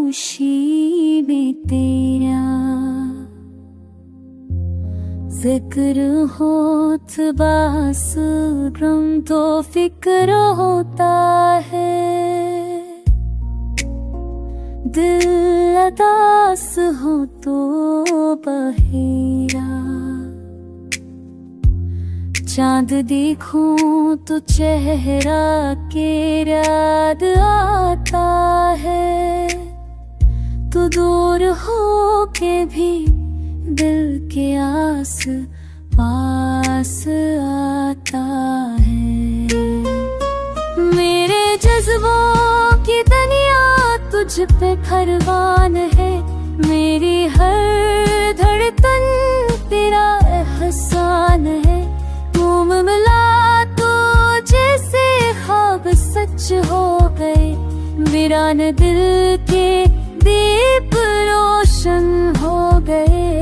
खामोशी में तेरा जिक्र होत बास गम तो फिक्र होता है। दिल उदास हो तो बहेरा, चांद देखूं तो चेहरा के याद आता है। तू दूर हो के भी दिल के आस पास आता है। मेरे जज्बों की दुनिया तुझ पे फरमान है। मेरी हर धड़कन तेरा एहसान है। तुम मिला तो जैसे ख्वाब सच हो गए। वीरान दिल के दीप रोशन हो गए।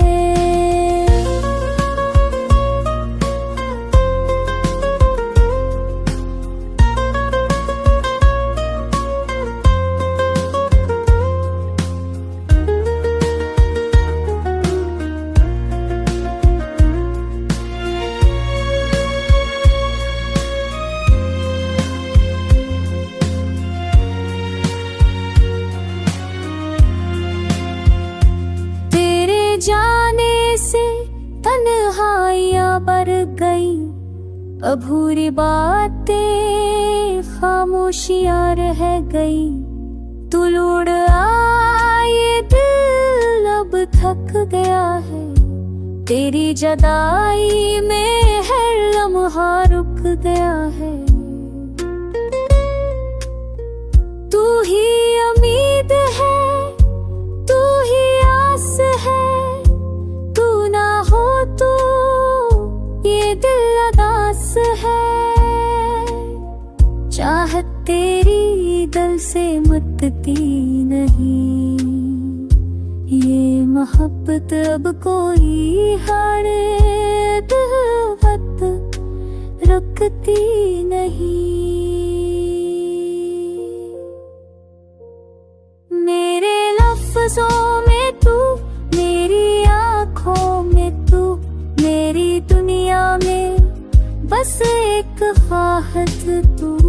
जाने से तन्हाइयां बढ़ गई। अधूरी बातें खामोशियां रह गई। तू लौट आए दिल अब थक गया है। तेरी जुदाई में हर लम्हा रुक गया है। तू ही उम्मीद है, तू ही आस है। तो ये दिल उदास है। चाहत तेरी दिल से मिटती नहीं। ये मोहब्बत अब कोई हार दिल रुकती नहीं। मेरे लफ्जों में तू, मेरी आँखों में तू, मेरी दुनिया में बस एक ख्वाहिश तू।